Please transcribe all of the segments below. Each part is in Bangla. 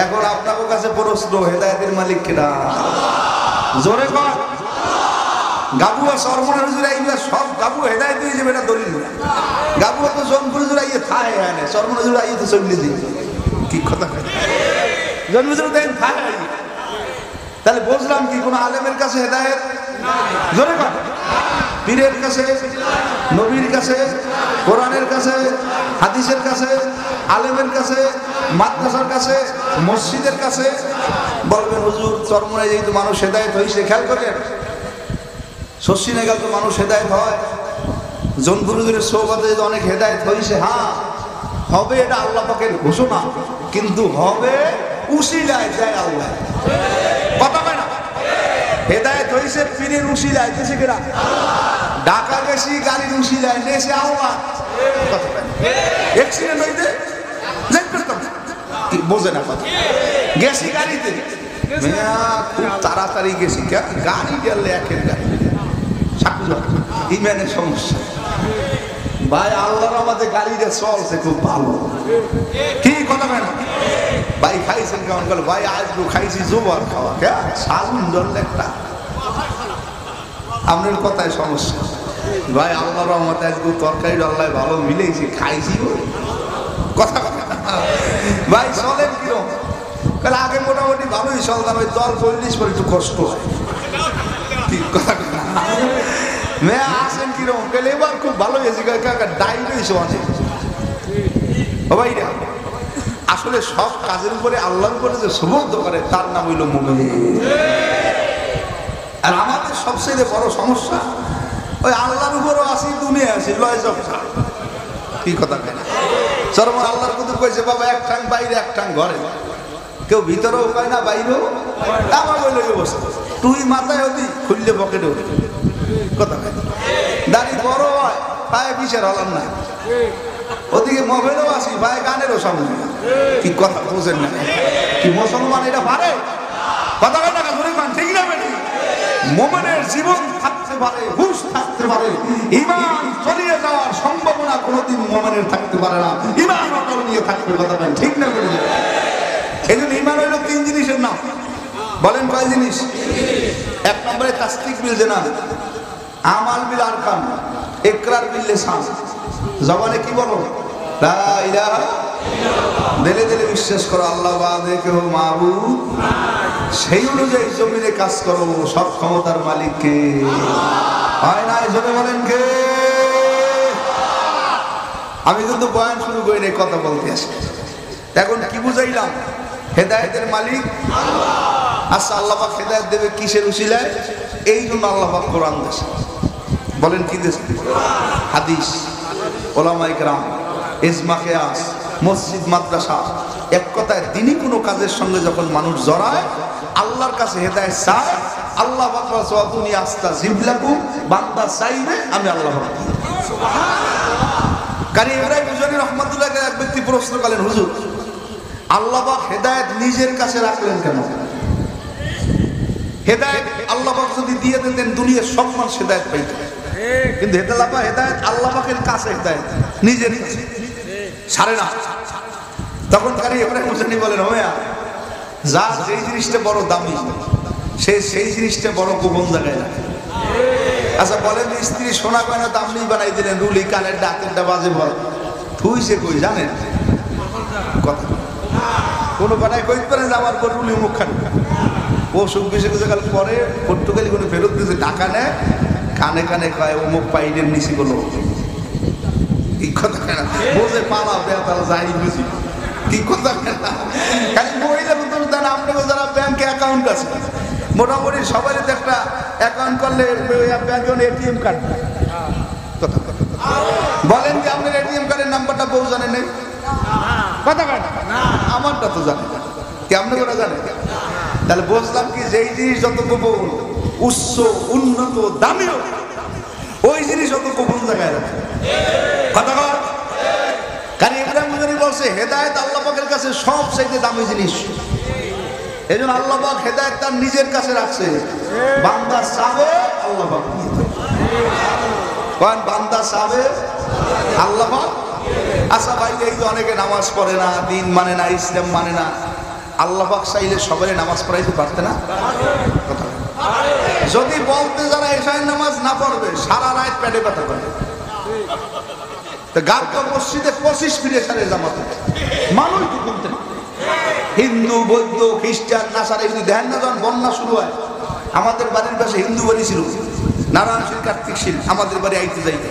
এখন আপনার কাছে প্রশ্ন, হেদায়েতের মালিক কেডা? জোরে কর। গাবু আর সরমনের হুজুর আইবা সব গাবু হেদায়েত হয়ে যাবে, এটা দলিল না। গাবু তো জনপুর হুজুর আইয়ে থায় আনে, সরমন হুজুর আইয়ে তো চলে দিই। কি কথা কয়? জনপুর হুজুর দেন থায় আইয়ে। তাহলে বুঝলাম কি কোন আলেমের কাছে হেদায়েত জোরে কর। পীরের কাছে, নবীর কাছে, কোরআনের কাছে, হাদিসের কাছে, আলেমের কাছে, মাদ্রাসার কাছে, মসজিদের কাছে। বলবেন হুজুর চরমনায় যেহেতু মানুষ হেদায়েত হয়েছে, খেয়াল করেন শশিনে গেল তো মানুষ হেদায়েত হয়, জনপুর হুজুরের সোহবতে অনেক হেদায়েত হয়েছে। হ্যাঁ হবে, এটা আল্লাহ পাকের ঘোষণা, কিন্তু হবে উসিলায় যায় আল্লাহ। কথা কয় না? হেদায়েত হয়েছে পীরের উসিলায়, দেশে কেরা ঢাকা গেছি গাড়ির উসিলায়, দেশে আল্লাহ। অ্যাক্সিডেন্ট হইতে বোঝে না কথা, গেছি গাড়িতে খুব তাড়াতাড়ি গেছি, গাড়ি গেলে একের গাড়ি ইমানের সমস্যা। ভাই আল্লাহর আমাদের গাড়িটা চলছে খুব ভালো, কি কথা কেন ভাই? খাইছেন কেমন করে ভাই? আজকে খাইছি জোবার খাওয়া, সাজুন ধরলে একটা আপনার কথায় সমস্যা। ভাই আল্লাহর রহমতে আজকে তরকারি আল্লাহ ভালো মিলেছে, খাইছি কথা ভাই। চলেন কিরম? তাহলে আগে মোটামুটি ভালোই চলতাম, ওই দল 40 পর একটু কষ্ট হয়। কি কথা মেয়ে আসেন কিরম? গেলে এবার খুব ভালো হয়েছে, ডাইন হয়েছে অনেক। ভাইরা আসলে সব কাজের উপরে আল্লাহর উপরে যে সমর্থ করে তার নাম হইল মুমিন। আর আমাদের সবচেয়ে বড় সমস্যা ওই আল্লাহর উপরও আসি, দুনিয়া আসি, লয় জব। কি কথা কেন? চরম আল্লাহর কুতুব কইছে বাবা এক ঠাং বাইরে এক ঠাং ঘরে, কেউ ভিতরেও পায় না বাইরেও। আমার বললো অবস্থা, তুই মাথায় হবি খুললে পকেটে হবি। কথা কেন? দাড়ি বড় হয় পায়ে পিছের হলাম না, ওদিকে মোবাইলও আসি ভাই গানেরও সামনে। কি কথা বোঝেন না? কি মুসলমান এটা পারে? কথা কেন? ঠিক না বেটি? মোমেনের জীবন থাকতে পারে, হুশ থাকতে পারে, ঈমান চলিয়ে যাওয়ার সম্ভাবনা কোনোদিন মোমেনের থাকতে পারে না। ঈমান অটল নিয়ে থাকবে, কথা কেন? ঠিক না বেটি? এই জন্য ঈমান হইল 3 জিনিসের নাম। বলেন কয় জিনিস? 1 নম্বরে তাসদিক বিল জানান, আমাল বিল আরকান, ইকরার বিল লিসান। জবানে কি বলো? লা ইলাহা ইল্লাল্লাহ। দিলে দিলে বিশ্বাস করো আল্লাহ বাদে কেউ মাবুদ, সেই অনুযায়ী জমিনে কাজ করো, সব ক্ষমতার মালিক কে? হয় না? জোরে বলেন কে? আমি কিন্তু বয়ান শুরু করি নাই, কথা বলতে আসি। এখন কি বুঝাইলাম? হেদায়েতের মালিক আল্লাহ। আচ্ছা আল্লাহ পাক হেদায়েত দেবে কিসের উসিলায়? এই জন্য আল্লাহ পাক কোরআন দেশে। বলেন কি দেশে? হাদিস, ওলামায়ে কেরাম, ইজমা কিয়াস, মসজিদ মাদ্রাসা। এক কথায় দিনই কোনো কাজের সঙ্গে যখন মানুষ জড়ায়, আল্লাহর কাছে হেদায়েত চায়, আল্লাহ পাক ওয়াসওয়াতুনি আস্তাজিবলাকুম, বান্দা চাইবে আমি আল্লাহ পাক। কারি ইব্রাহিম হুজুরি রহমাতুল্লাহ এক ব্যক্তি প্রশ্ন করলেন, হুজুর আল্লাহ পাক হেদায়েত নিজের কাছে রাখলেন কেন? হেদায়েত আল্লাহ পাক যদি দিয়ে দিতেন দুনিয়ার সব মানুষ হেদায়েত পাইত, কিন্তু হেদায়েত আল্লাহ পাকের কাছে, হেদায়েত নিজের কাছে সারে না। তখন কারি ইব্রাহিম হুজুরি বলেন, হোয়া যা যেই জিনিসটা বড় দামি সেই জিনিসটা বড় গোপন জায়গায় রাখে। আচ্ছা বলেন, স্ত্রী সোনা গয়না দাম নেই বানাই দিলেন, রুলি কানের ডাকেরটা বাজে বল থুইছে কই জানেন? কথা কোনো বানায় কইতে পারেন যে আমার রুলি মুখ খান, ও সুখ বেশি কাল পরে পর্তুগালি কোনো ফেরত দিয়েছে, টাকা নেয় কানে কানে কয় অমুক পাইডের নিচি বলো। কি কথা কেন? বোঝে পালা বেতালা যাই বুঝি। কি কথা কেন? খালি মহিলা বন্ধু দেন, আপনাকে যারা ব্যাংকে অ্যাকাউন্ট আছে মোটামুটি সবাই তো একটা অ্যাকাউন্ট করলে ব্যাংকে এটিএম কার্ড। কথা বলেন যে আপনার এটিএম কার্ডের নাম্বারটা বউ জানে নেই? কথা কেন? আমারটা তো জানে, কি আপনি কোনটা জানেন? তাহলে বুঝলাম কি যেই জিনিস যত গোপন, উচ্চ, উন্নত, দামিও, ওই জিনিস যত গোপন জায়গায় রাখে। কথা কর। কারণ ইব্রাহিম হুজুরি বলছে হেদায়েত আল্লাহ পাকের কাছে সবচেয়ে দামি জিনিস। এই জন্য আল্লাহ পাক হেদায়েত তার নিজের কাছে রাখছে। বান্দা চাবে আল্লাহ পাক দিয়ে দেবে। কোন বান্দা চাবে আল্লাহ পাক। আচ্ছা ভাই, এই যে অনেকে নামাজ পড়ে না, দিন মানে না, ইসলাম মানে না, আল্লাহ পাক চাইলে সবাই নামাজ পড়াইতে পারতে না? যদি বলতে যারা এশারের নামাজ না পড়বে সারা রাত পেটে ব্যথা করে। গার্গ মসজিদে 25 ফিরে সারে জামাত মানুষ ঢুকতে, হিন্দু বৌদ্ধ খ্রিস্টান নাসারা যদি ধ্যান না যখন বন্যা শুরু হয়, আমাদের বাড়ির পাশে হিন্দু বাড়ি ছিল, নারায়ণ শীল কার্তিক শীল, আমাদের বাড়ি আইতে যাইতে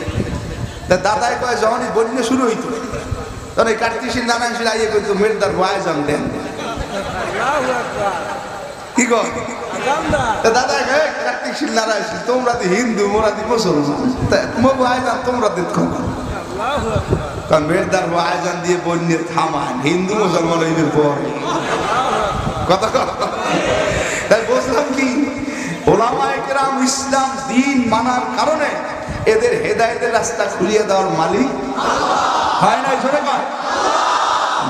দাদায় কয় যখনই বন্যা শুরু হইতো তখন এই কার্তিক শীল নারায়ণ শীল আইয়ে কইতো মেরদার ভয় যান দেন কি গো দাদা কার্তিক শীল নারায়ণ শীল, তোমরা দি হিন্দু মোরা দি মুসলমান, তোমার ভয় যান তোমরা দিত কারণ মেরদার ভয় যান দিয়ে বন্যে থামান হিন্দু মুসলমান হইবে পরে কথা কথা। তাই বুঝলাম কি ওলামায়ে কেরাম ইসলাম দ্বীন মানার কারণে এদের হেদায়েতের রাস্তা খুলিয়ে দেওয়ার মালিক হয় না? জোরে কয়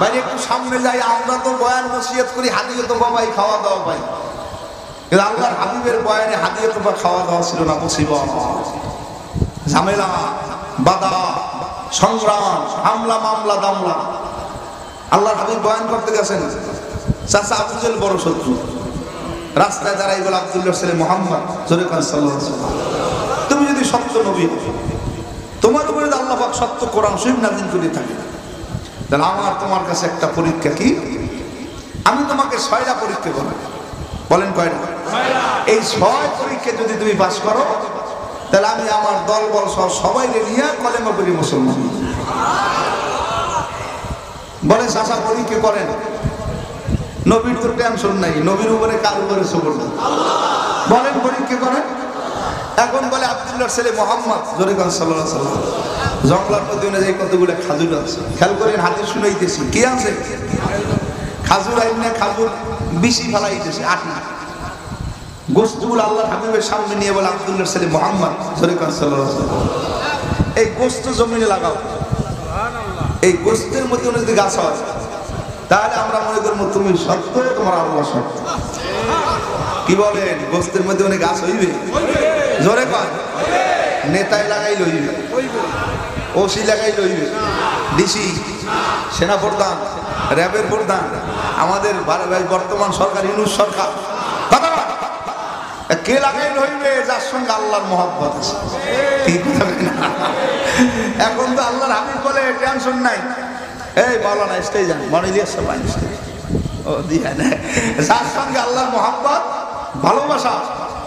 ভাই একটু সামনে যাই, আমরা তো বয়ান নসিহত করি হাদিয়ে তো বাবাই খাওয়া দাওয়া পাই, কিন্তু আল্লাহর হাবিবের বয়ানে হাদিয়ে তো বা খাওয়া দাওয়া ছিল না, মুসিবত ঝামেলা বাধা সংগ্রাম হামলা মামলা দামলা। আল্লাহর হাবিব বয়ান করতে গেছেন, চাচা আবু জেহেল বড় শত্রু, রাস্তায় দাঁড়াই বলে আব্দুল্লাহর ছেলে মুহাম্মদ জোরে কয় সাল্লাল্লাহু আলাইহি ওয়াসাল্লাম, তুমি যদি সত্য নবী তোমার উপরে আল্লাহ পাক সত্য কোরআন শরীফ নাযিল করে থাকে, তাহলে আমার তোমার কাছে একটা পরীক্ষা কি, আমি তোমাকে 6টা পরীক্ষা করব। বলেন কয়টা? এই 6 পরীক্ষা যদি তুমি পাস করো তাহলে আমি আমার দল বল সহ সবাই নিয়ে কলেমা পড়ি মুসলমান। বলে চাচা পরীক্ষা করেন, নবীর তো টেনশন নাই, নবীর উপরে কার উপরে সবর না, বলেন পরীক্ষা করেন। এখন বলে আব্দুল্লাহর ছেলে মুহাম্মদ জোরে কয় সাল্লাল্লাহু আলাইহি ওয়াসাল্লাম, জঙ্গলার মধ্যে যাই কতগুলো খাজুর আছে, খেয়াল করেন হাতে শুনাইতেছি কি আছে, খাজুর আইনে খাজুর বেশি ফেলাইতেছে আটি গোস্তগুলো আল্লাহর হাবিবের সামনে নিয়ে বলে আব্দুল্লাহর ছেলে মুহাম্মদ জোরে কয় সাল্লাল্লাহু আলাইহি ওয়াসাল্লাম, এই গোস্ত জমিনে লাগাও, এই গোস্তের মধ্যে যদি গাছ হয় তাহলে আমরা মনে করবো তুমি সত্য, তোমার আল্লাহ সত্য। কি বলেন? গোস্তের মধ্যে অনেক গাছ হইবে? জোরে কয় নেতায় লাগাই লইবে, ওসি লাগাই লইবে, ডিসি সেনাপ্রধান র্যাবের প্রধান আমাদের বর্তমান সরকার ইউনূস সরকার, কথা কে লাগাই লইবে? যার সঙ্গে আল্লাহর মহব্বত আছে। ঠিক না? এখন তো আল্লাহর হাবিব বলে টেনশন নাই, এই বলো না স্টেজ যান মনে দিয়েছে ও দিয়ে যার সঙ্গে আল্লাহর মহব্বত ভালোবাসা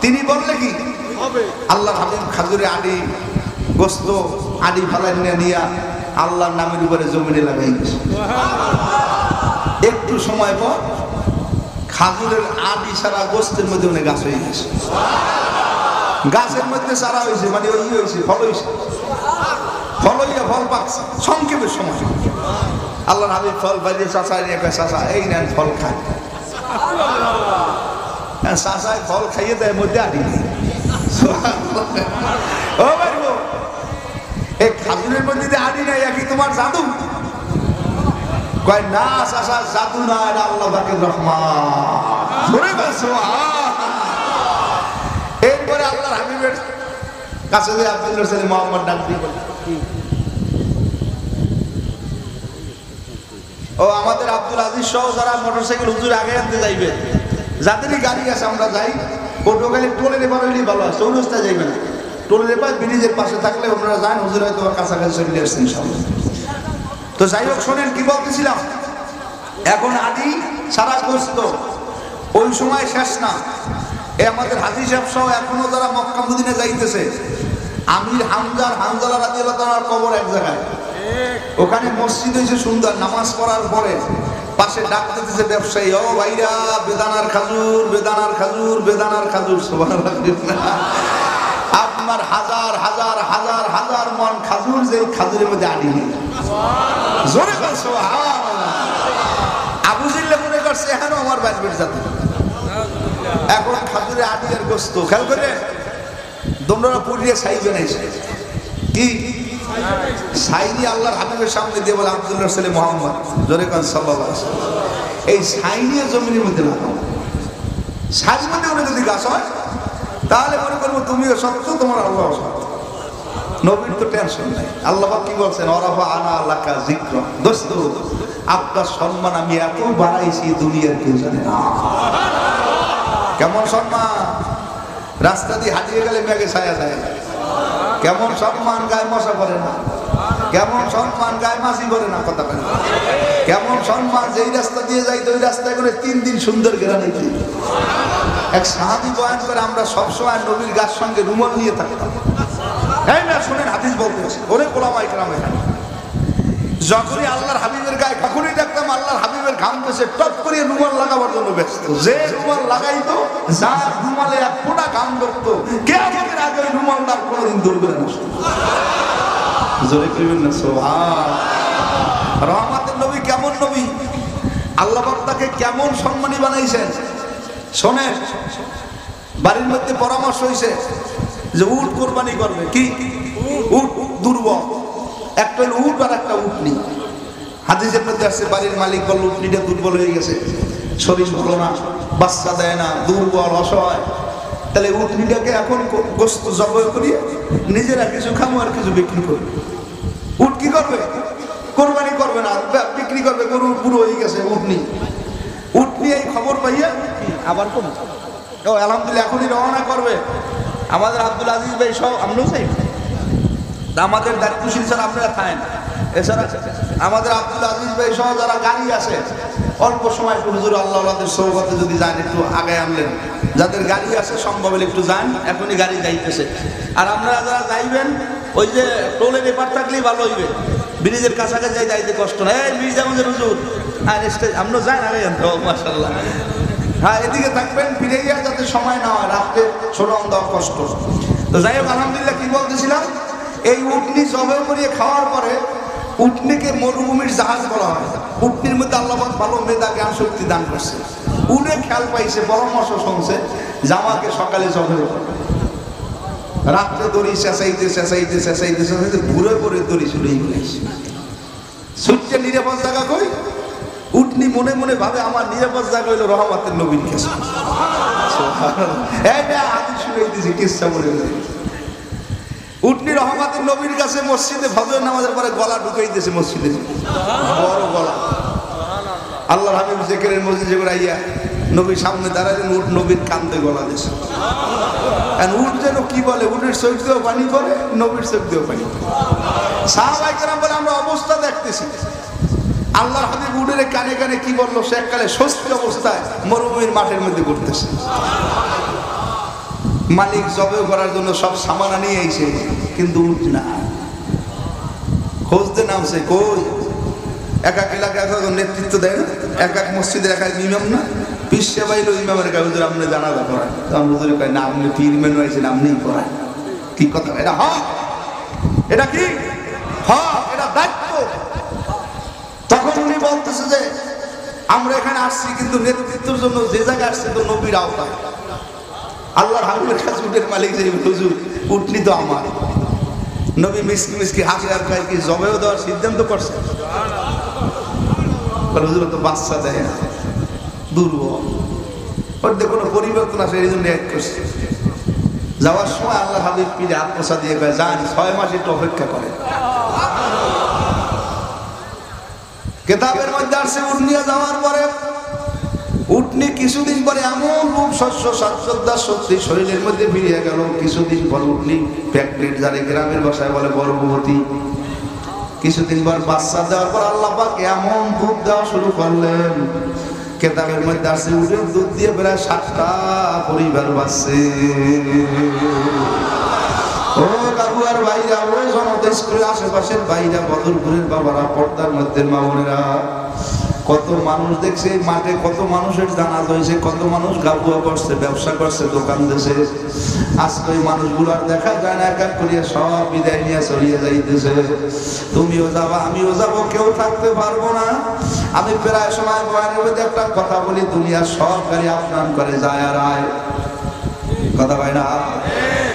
তিনি বললে কি হবে? আল্লাহর হাবিব খাজুরে আডি গোস্ত আডি ফালাই নিয়ে আল্লাহর নামের উপরে জমিনে লাগাই গেছে। একটু সময় পর খাজুরের আডি সারা গোস্তের মধ্যে অনেক গাছ হয়ে গেছে, গাছের মধ্যে চারা হয়েছে, মানে ওই হয়েছে ফল হয়েছে, ফল হইয়া ফল পাকছে সংক্ষেপের সময়। আল্লাহর হাবিব ফল পাইলে চাচা নিয়ে কয় চাচা এই নেন ফল খায়, চাচায় ফল খাইয়ে দেয় মধ্যে আডি ও ভাই এই খাজুরের মধ্যে আডি নাই একই তোমার জাদু? কয় না চাচা জাদু না, এটা আল্লাহ পাকের রহমান। এরপরে আল্লাহর হাবিবের কাছে যে আব্দুল্লাহর ছেলে মুহাম্মদ ডাক দিয়ে বলে ও আমাদের আব্দুল আজিজ সহ যারা মোটরসাইকেল হুজুর আগে আনতে যাইবে, যাদেরই গাড়ি আছে আমরা যাই, ওটো গেলে টোলের এবার হইলেই ভালো আছে, চৌরাস্তায় যাইবে না, টোলের এবার ব্রিজের পাশে থাকলে ওনারা যান, হুজুর হয়তো কাছাকাছি চলে আসছেন ইনশাআল্লাহ। তো যাই হোক শোনেন কি বলতেছিলাম, এখন আদি সারা গোস্ত ওই সময় শেষ না, এ আমাদের হাজী সাহেব সহ এখনো যারা মক্কা মদিনা যাইতেছে, আমির হামজা রাদিয়াল্লাহু তাআলার কবর এক জায়গায়, ওখানে মসজিদ হয়েছে সুন্দর, নামাজ পড়ার পরে পাশে ডাক দিতেছে ব্যবসায়ী, ও ভাইরা বেদানার খাজুর বেদানার খাজুর বেদানার খাজুর, সুবহানাল্লাহ। আপনার হাজার হাজার হাজার হাজার মন খাজুর, যে খাজুরের মধ্যে আডি নেই, জোরে বল সুবহানাল্লাহ। আবু জিল্লা মনে করছে এখনো আমার বাড়ির যাতে, এখন খাজুরে আডি আর গোস্ত খেয়াল করে তোমরা পুড়িয়ে ছাইবে নাইছে কি সাইনি আল্লাহর হাবিবের সামনে দিয়ে বলে আব্দুল্লাহর ছেলে মুহাম্মদ জোরে কয় সাল্লাল্লাহু আলাইহি ওয়াসাল্লাম, এই সাইনি জমিনের মধ্যে লাগাও, সাইনির মধ্যে ওরা যদি গাছ হয় তাহলে মনে করবো তুমিও সত্য, তোমার আল্লাহ সত্য। নবীর তো টেনশন নাই, আল্লাহ কি বলছেন ওরাফা আনা লাকা যিকরা, দোস্ত আপনার সম্মান আমি এত বাড়াইছি দুনিয়ার কেউ জানে না। কেমন সম্মান, রাস্তা দিয়ে হাঁটিয়ে গেলে মেঘে ছায়া যায়। কেমন সম্মান, গায়ে মশা করে না। কেমন সম্মান, গায়ে মাছি করে না। কথা বলে কেমন সম্মান, যেই রাস্তা দিয়ে যাই ওই রাস্তায় করে 3 দিন সুন্দর গেরানি। এক সাহাবী বয়ান করে আমরা সবসময় নবীর গাছ সঙ্গে রুমাল নিয়ে থাকতাম। হ্যাঁ না, শুনেন হাদিস বলতেছে, ওরে ওলামায়ে কেরাম এখানে যখনই আল্লাহর হাবিবের গায়ে কখনই দেখতাম আল্লাহর হাবিবের ঘাম দেশে টপ করে রুমাল লাগাবার জন্য ব্যস্ত। যে রুমাল লাগাইতো, যার রুমালে এক ফোঁটা ঘাম ধরতো, কিয়ামতের আগে ওই রুমালটা কোনোদিন ধরবে না। জোরে কইবেন না সুবহান। রহমতের নবী কেমন নবী, আল্লাহ পাক তাকে কেমন সম্মানী বানাইছেন। শোনেন, বাড়ির মধ্যে পরামর্শ হইছে যে উট কোরবানি করবে। কি উট দুর্বল, একটা উট আর একটা উটনি। হাদিসের মধ্যে আছে বাড়ির মালিক বলল উটনিটা দুর্বল হয়ে গেছে, শরীর ভালো না, বাচ্চা দেয় না, দুর্বল অসহায়। তাহলে উটনিটাকে এখন গোশত জবাই করিয়ে নিজেরা কিছু খামো আর কিছু বিক্রি করবে। উট কি করবে? কোরবানি করবে না, বিক্রি করবে। গরু বুড়ো হয়ে গেছে উটনি। উটনি এই খবর পাইয়া আবার কোন ও আলহামদুলিল্লাহ এখনই রওনা করবে। আমাদের আব্দুল আজিজ ভাই সব আমরাও চাই, আমাদের দায়িত্বশীল স্যার আপনারা থাকেন। এছাড়া আমাদের আব্দুল আজিজ ভাই সহ যারা গাড়ি আছে, অল্প সময় হুজুর আল্লাহদের সৌগতে যদি যান একটু আগে আনলেন। যাদের গাড়ি আছে সম্ভব হলে একটু যান, এখনই গাড়ি যাইতেছে। আর আপনারা যারা যাইবেন ওই যে টোলের এপার থাকলেই ভালো হইবে, ব্রিজের কাছাকাছি যাইতে কষ্ট না। এই ব্রিজ আমাদের হুজুর আর আমরা যাই আগে জানতে হবে। মাশাআল্লাহ, হ্যাঁ এদিকে থাকবেন, ফিরে গিয়ে যাতে সময় না হয়, রাত্রে ছোড়ন দেওয়া কষ্ট। তো যাই হোক, আলহামদুলিল্লাহ কি বলতেছিলাম, এই উটনি জবাই করিয়ে খাওয়ার পরে উটনিকে মরুভূমির জাহাজ বলা হয়। উটনির মধ্যে আল্লাহ পাক ভালো মেধা জ্ঞান শক্তি দান করছে। উড়ে খেয়াল পাইছে, পরামর্শ শুনছে জামাকে সকালে জবাই করবে। রাত্রে দড়ি চেঁচাইতে চেঁচাইতে চেঁচাইতে চেঁচাইতে ঘুরে করে দড়ি ছুড়েই গেছে। ছুটতে নিরাপদ জায়গা কই? উটনি মনে মনে ভাবে আমার নিরাপদ জায়গা হইলো রহমতের নবীর কাছে। হাদিস শুনেই দিছি, কিচ্ছা বলে উটনি রহমতের নবীর কাছে মসজিদে ফজর নামাজের পরে গলা ঢুকাই দিয়েছে মসজিদে, বড় গলা। আল্লাহর হাবিব জিকিরের মসজিদে আইয়া নবীর সামনে দাঁড়ালেন, উট নবীর কান্দে গলা দিয়েছে। উট যেন কি বলে, উটের চোখ দিয়েও পানি করে, নবীর চোখ দিয়েও পানি করে। সাহাবায়ে কেরাম বলে আমরা অবস্থা দেখতেছি, আল্লাহর হাবিব উটের কানে কানে কি বললো, সে এককালে স্বস্তি অবস্থায় মরুভূমির মাঠের মধ্যে ঘুরতেছে। মালিক জবাই করার জন্য সব সামান নিয়ে আইছে, কিন্তু উট না। খোঁজতে নামছে, কই এক এক এলাকায় নেতৃত্ব দেয় না, এক এক মসজিদের এক এক ইমাম না, পীর সাহেব ইমামের কাছে হুজুর আপনি জানাজা করেন। তখন হুজুর কয় না, আপনি পীর মেনু আইছেন, আপনিই করেন। কি কথা, এটা হক, এটা কি হক, এটা দায়িত্ব। তখন উনি বলতেছে যে আমরা এখানে আসছি কিন্তু নেতৃত্বের জন্য, যে জায়গায় আসছে তো নবীর আওতায়। আল্লাহর হাবিবের কাছে উটের মালিক যে হুজুর উটনি তো আমার। নবী মিসকি মিসকি হাসি আর কয় কি জবাইও দেওয়ার সিদ্ধান্ত করছে। হুজুর তো বাচ্চা দেয় না, দুর্বল, ওর কোনো পরিবর্তন আসে, এই জন্য এক করছে। যাওয়ার সময় আল্লাহ হাবিব পীরে হাত পোষা দিয়ে কয় যান 6 মাস একটু অপেক্ষা করে। কেতাবের মধ্যে আসছে উটনিয়া যাওয়ার পরে উটনি কিছুদিন পরে এমন রূপ শস্য সাজসজ্জার শক্তি শরীরের মধ্যে ফিরিয়ে গেল। কিছুদিন পর উটনি প্রেগনেন্ট, যারে গ্রামের ভাষায় বলে গর্ভবতী। কিছুদিন পর বাচ্চা দেওয়ার পর আল্লাহ পাক এমন দুধ দেওয়া শুরু করলেন, কেতাবের মধ্যে আসছে উটের দুধ দিয়ে প্রায় 7টা পরিবার বাঁচছে। ও কাবুয়ার ভাইরা, ও জনতা স্কুলের আশেপাশের ভাইরা, বদরপুরের বাবারা, পর্দার মধ্যে মা বোনেরা, কত মানুষ দেখছে মাঠে, কত মানুষের জানাজা হয়েছে, কত মানুষ গাবুয়া করছে, ব্যবসা করছে, দোকান দিয়েছে। আজকে ওই মানুষগুলো আর দেখা যায় না, এক এক করিয়া সব বিদায় নিয়ে চলিয়ে যাইতেছে। তুমিও যাবা, আমিও যাবো, কেউ থাকতে পারবো না। আমি প্রায় সময় বয়ানের মধ্যে একটা কথা বলি, দুনিয়ার সব গাড়ি আপনার করে যায় আর আয়, কথা হয় না?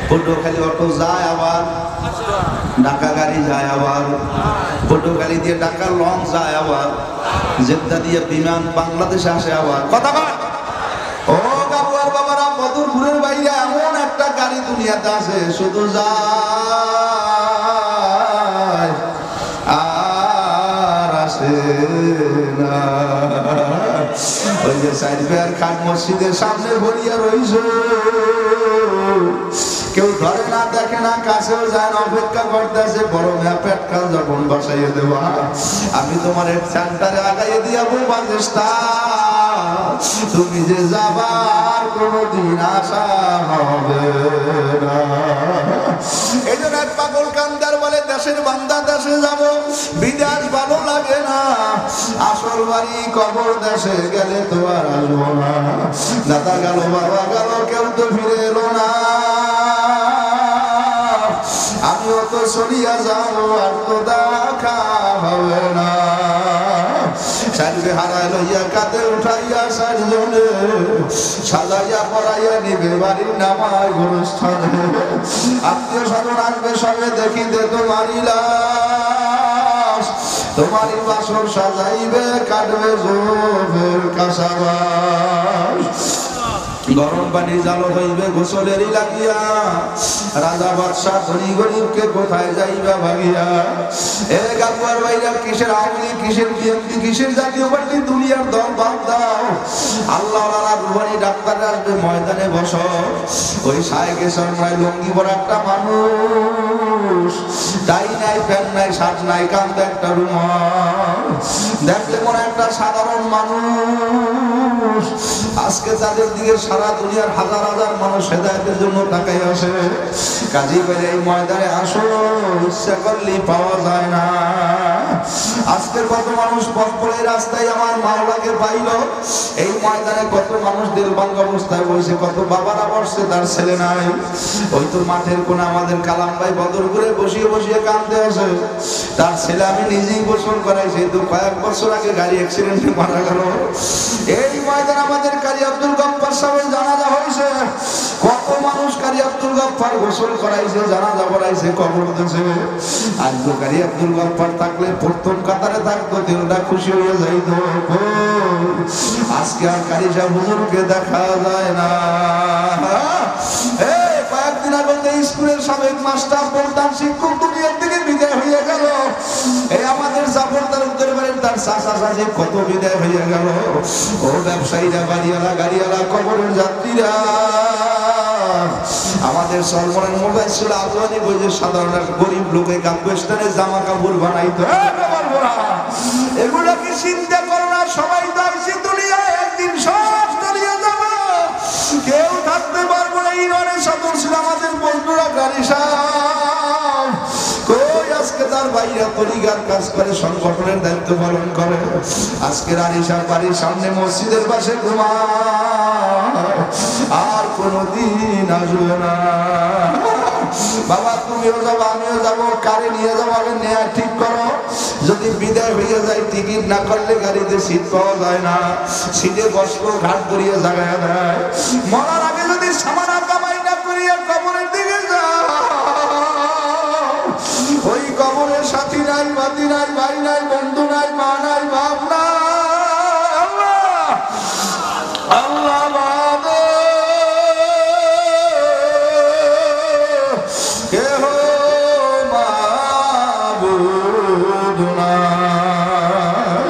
পটুয়াখালী অটো যায়, আবার ঢাকা গাড়ি যায়, আবার পটুয়াখালী দিয়ে ঢাকা লং যায়, আবার জেদ্দা দিয়ে বিমান বাংলাদেশে আসে, আবার কথা বল। ও গাবুয়ার বাবারা, বদরপুরের বাইরে এমন একটা গাড়ি দুনিয়াতে আছে, শুধু যায় আর আসে। না। ওই যে সাইডবের খান মসজিদের সামনে ভরিয়া রইছে, কেউ ধরে না, দেখে না, কাছেও যায় না, অপেক্ষা করতেছে বড় পেট কাল যখন বসাইয়ে দেব আমি তোমার সেন্টারে আগাইয়ে দিয়া বলবা চেষ্টা, তুমি যে যাবার কোনদিন আশা হবে না। এই জন্য এক পাগল কান্দার বলে দেশের বান্দা দেশে যাব, বিদেশ ভালো লাগে না, আসল বাড়ি কবর দেশে গেলে তো আর আসবো না। দাদা গেল, বাবা গেল, কেউ তো ফিরে এলো না, আমিও তো চলিয়া যাবো, আর তো দেখা হবে না। সাইডে হারাই লইয়া কাঁধে উঠাইয়া চারজনে সাজাইয়া পড়াইয়া নিবে বাড়ির নামায় গোরস্থানে। আত্মীয় স্বজন আসবে সবে দেখিতে তোমারই লাশ, তোমারই বাসর সাজাইবে, কাটবে জোফের কাঁসাবাস। গরম পানি জালো হইবে গোসলেরই লাগিয়া, রাজা বাদশাহ ধনী গরিবকে কোথায় যাইবা ভাগিয়া। এ গাকুয়ার বাইরা কিসের আওয়ামী, কিসের বিএনপি, কিসের জাতীয় পার্টি, দুনিয়ার দল বাদ দাও। আল্লাহ রুহানি ডাক্তার আসবে ময়দানে বস। ওই সাহেকে সরমায় লঙ্গি পরা একটা মানুষ, টাই নাই, প্যান নাই, শার্ট নাই, কান্দে একটা রুমাল, দেখলে মনে একটা সাধারণ মানুষ। আজকে তাদের দিকে সারা দুনিয়ার হাজার হাজার মানুষ হেদায়েতের জন্য তাকাই আসে। কাজী বাইরে এই ময়দানে আসো, ইচ্ছা করলেই পাওয়া যায় না। আজকে কত মানুষ পথ পড়ে রাস্তায় আমার মাওলাকে পাইল, এই ময়দানে কত মানুষ দিলবাঙ্গ অবস্থায় বসে, কত বাবারা বসছে তার ছেলে নাই। ওই তো মাঠের কোণে আমাদের কালাম ভাই বদরপুরে বসিয়ে বসিয়ে কাঁদতে আসে, তার ছেলে আমি নিজেই গোসল করাইছি, তো কয়েক বছর আগে গাড়ি অ্যাক্সিডেন্টে মারা গেল। এই ময়দান আমাদের কারি আব্দুল গফফার সাহেবের জানাজা হয়েছে, কত মানুষ কারি আব্দুল গফফার গোসল করাইছে, জানাজা পড়াইছে, কবর দিয়েছে। আজ তো কারি আব্দুল গফফার থাকলে প্রথম কাতারে থাকতো, দিলটা খুশি হয়ে যাইতো। আজকে আর কারি সাহেব হুজুরকে দেখা যায় না। কয়েকদিন আগে স্কুলের সাবেক মাস্টার, প্রধান শিক্ষক দুনিয়ার থেকে বিদায় হয়ে গেল। এই আমাদের জাফরদার উত্তর বাড়ির তার চাচা চাচি কত বিদায় হয়ে গেল। ও ব্যবসায়ীরা, বাড়িওয়ালা, গাড়িওয়ালা, কবরের যাত্রীরা, আমাদের সলমনের মোবাইল ছিল আদওয়ানি বইয়ে সাধারণ গরিব লোকে কাপড়স্থানে জামা কাপড় বানাইতো। এগুলো কি চিন্তা করো না? সবাই তো আসছে দুনিয়ায়, একদিন সব চলিয়ে যাবে, কেউ থাকতে পারবো না। এই রনে সদস্য আমাদের বন্ধুরা গাড়ি সাহ কই, আজকে তার বাইরে তরিকার কাজ করে, সংগঠনের দায়িত্ব পালন করে। আজকে রানিসার বাড়ির সামনে মসজিদের পাশে ঘুমায়, আর কোনদিন আসবে না। বাবা তুমিও যাবো, আমিও যাবো, কারে নিয়ে যাবো, আগে নেয়া ঠিক করো। যদি বিদায় হয়ে যায়, টিকিট না করলে গাড়িতে সিট পাওয়া যায় না, সিটে বসবো, ঘাট করিয়ে জায়গায় দেয়। মরার আগে যদি সামানা কামাই না করিয়া কবরের দিকে যাও, ওই কবরের সাথী নাই, বাতি নাই, ভাই নাই, বন্ধু নাই, মা নাই, বাপ নাই, আল্লাহ বাদে কেহ মাবুদ নাই।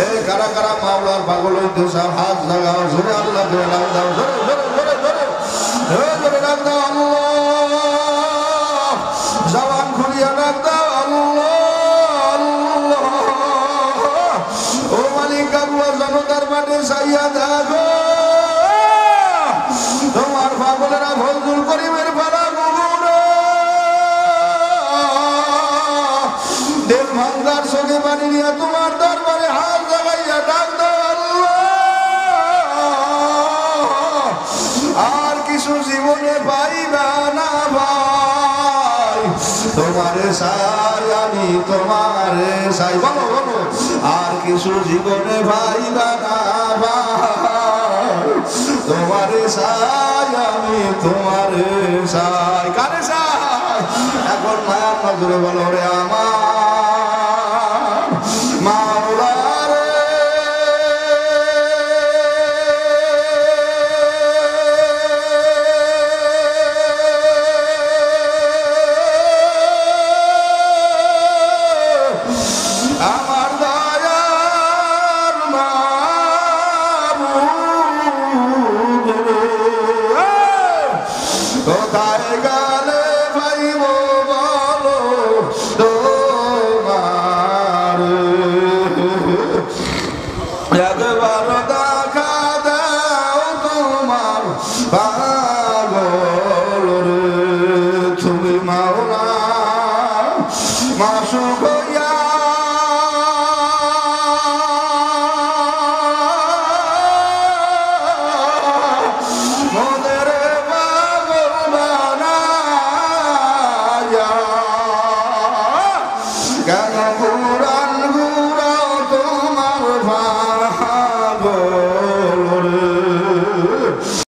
এ কারা কারা মাওলার পাগল হইতেছে, হাত লাগাও, জোরে আল্লাহ করে লাগ দাও, জোরে জোরে জোরে জোরে জোরে লাগ দাও, আল্লাহ জবান খুলিয়া লাগ দাও, আল্লাহ। ও মালিক আল্লাহ, জনতার মাঠে চাইয়া দেখো, তোমার পাগলেরা ফজলুল করিমের পালা কবরে দেল ভাঙ্গার চোখে পানি নিয়ে তোমার দরবারে হাত লাগাইয়া ডাক দাও, আল্লাহ। আর কিছু জীবনে পাইবা না ভাই, তোমারে চাই আমি, তোমারে চাই, বলো বলো। আর কিছু জীবনে পাইবা না ভাই, তোমারে চাই আমি, তোমারে চাই। কারে চাই? এখন মায়ার নজরে বলো রে আমার মাওলা রে, আমার দয়া মাসুক হইয়া মোদের পাগল বানায়া গেল